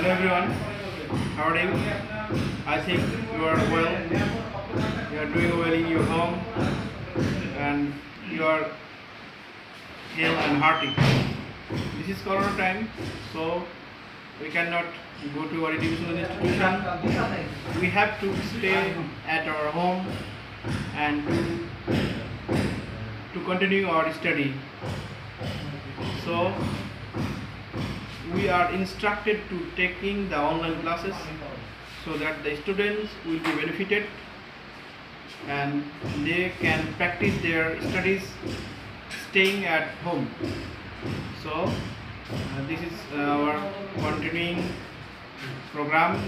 Hello everyone, how are you? I think you are well, you are doing well in your home and you are hale and hearty. This is Corona time, so we cannot go to our educational institution. We have to stay at our home and to continue our study. So we are instructed to taking the online classes so that the students will be benefited and they can practice their studies staying at home. So this is our continuing program.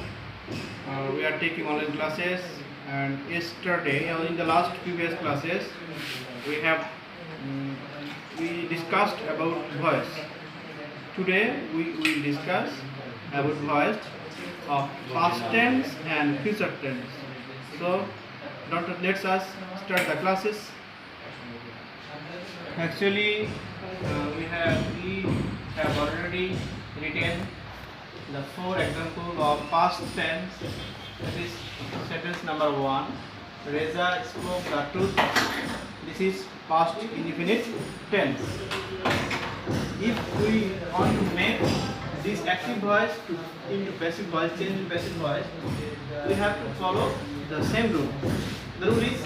We are taking online classes, and yesterday in the last previous classes we discussed about voice. Today we will discuss about voice of past tense and future tense. So let's us start the classes. Actually we have already written the 4 examples of past tense. That is sentence number 1. Reza spoke the truth. This is past indefinite tense. If we want to make this active voice into passive voice, change in passive voice, we have to follow the same rule. The rule is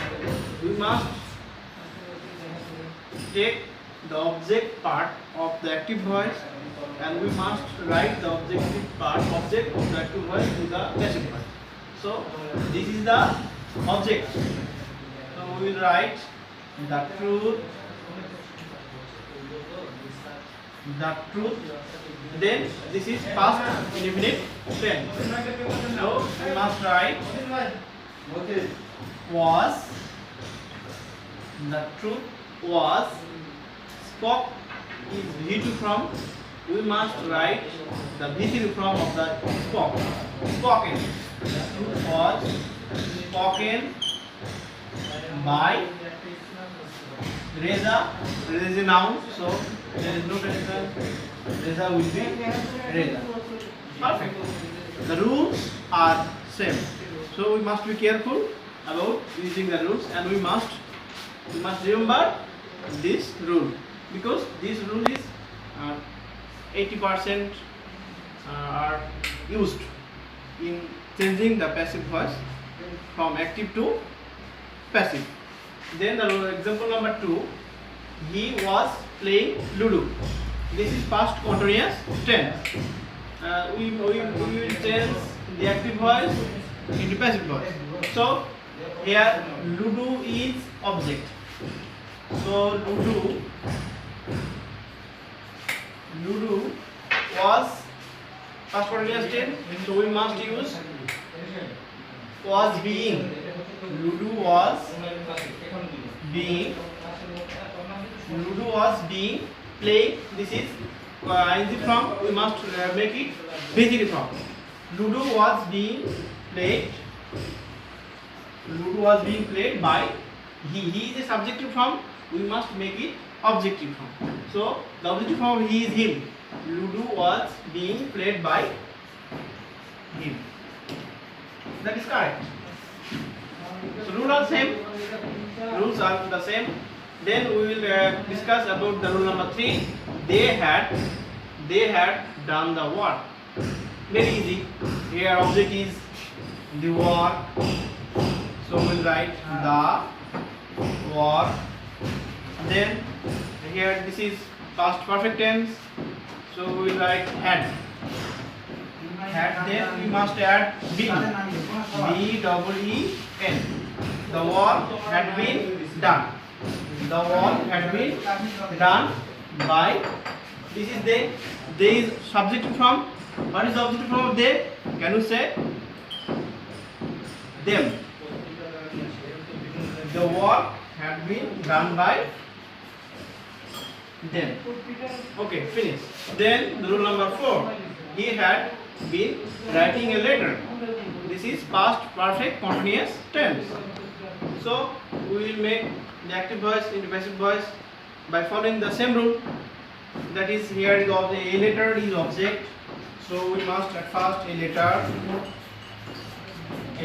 we must take the object part of the active voice and we must write the objective part object of the active voice to the passive voice. So this is the object. So we will write the truth. Then this is past indefinite tense. So we must write was. The truth was. Spoke is V2 form. We must write the V3 form of the spoke. Spoken. The truth was spoken by Reza. Reza is a noun, so there is no tension. Reza will be Reza. Perfect. The rules are same. So we must be careful about using the rules, and we must remember this rule, because this rule is 80% are used in changing the passive voice from active to passive. Then the example number 2, he was playing Ludo. This is past continuous tense. We will change the active voice into passive voice. So here Ludo is object. So Ludo was past continuous tense. So we must use was being. Ludo was being. Ludo was being played. This is ing form. We must make it V3 form. Ludo was being played. Ludo was being played by he. He is a subjective form. We must make it objective form. So the objective form he is him. Ludo was being played by him. That is correct. So rules are same. Rules are the same. Then we will discuss about the rule number 3. They had done the work. Very easy. Here object is the work. So we will write the work. Then here this is past perfect tense. So we will write had. Then we must add been. B-E-E-N. The work had been done. The work had been done by. This is they. They is subjective form. What is the objective form of they? Can you say? Them. The work had been done by them. Okay, finish. Then the rule number 4. He had been writing a letter. This is past perfect continuous tense. So we will make the active voice into passive voice by following the same rule. That is, here is of the a letter is object. So we must at first a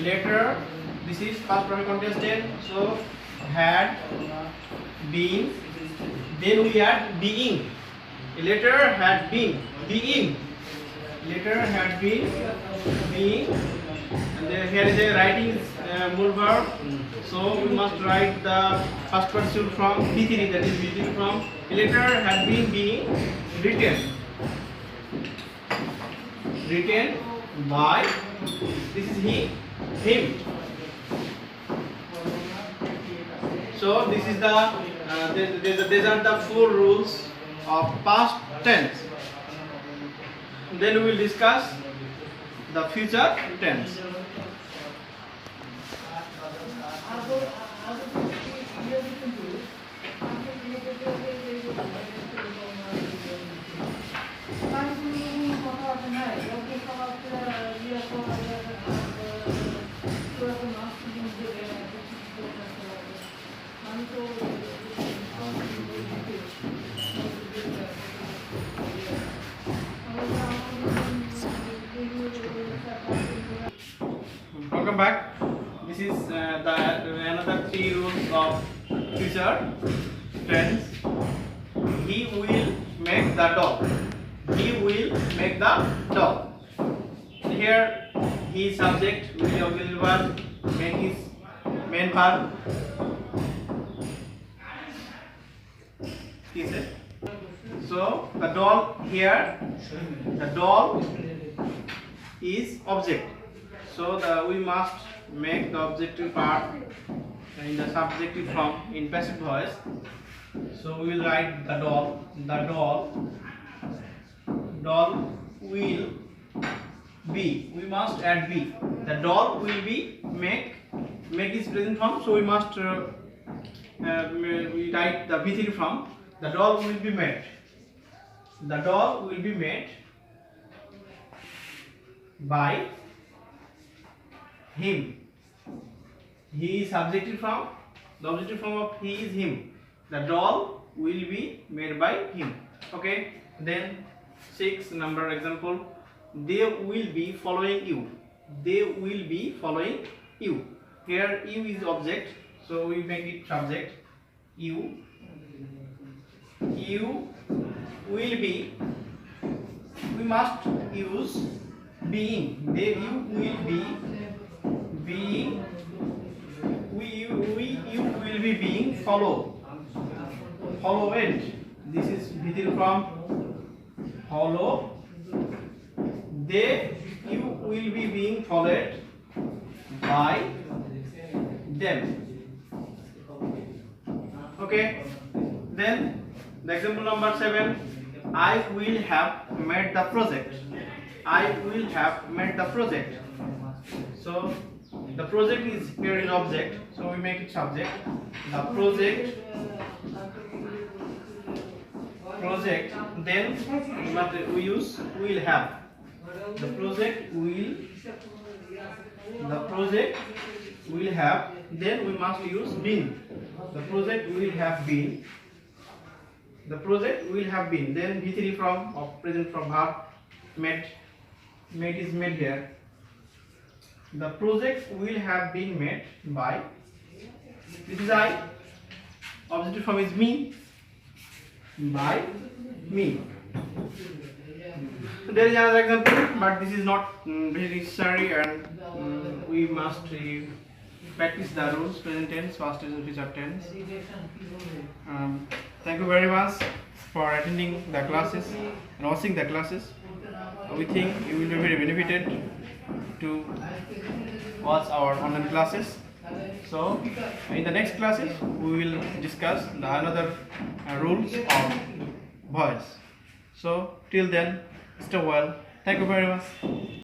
letter. This is past perfect continuous tense. So had been. Then we add being. A letter had been being. Letter had been being. And then here is a writing mood verb. So we must write the first person from B3, that is B3 from. A letter had been being written. Written by, this is he, him. So this is these are the 4 rules of past tense. Then we will discuss the future tense. Welcome back. This is another 3 rules of future tense. He will make the doll. He will make the doll. Here, he is subject, will be auxiliary verb, make is main verb. So the doll here, the doll is object. So we must make the objective part in the subjective form in passive voice. So we will write the doll. The doll will be. We must add be. The doll will be make is present form. So we must we write the B3 form. The doll will be made. The doll will be made by him. He is subjective form. The objective form of he is him. The doll will be made by him. Okay. Then 6 number example. They will be following you. They will be following you. Here you is object. So we make it subject. You. You will be. We must use being. You will be being. You will be being followed. Followed. This is B3 from follow. You will be being followed by them. Okay. Then the example number 7. I will have made the project. I will have made the project. So the project is here in object. So we make it subject. The project. Then we use will have. The project will have. Then we must use been. The project will have been. The project will have been. Then B3 from of present from verb made. Made is made here. The project will have been made by. This is I. Objective form is me. By me. There is another example, but this is not very necessary, and we must practice the rules: present tense, past tense, and future tense. Thank you very much for attending the classes and watching the classes. We think you will be very benefited to watch our online classes. So in the next classes we will discuss the another rules of voice. So till then, stay well. Thank you very much.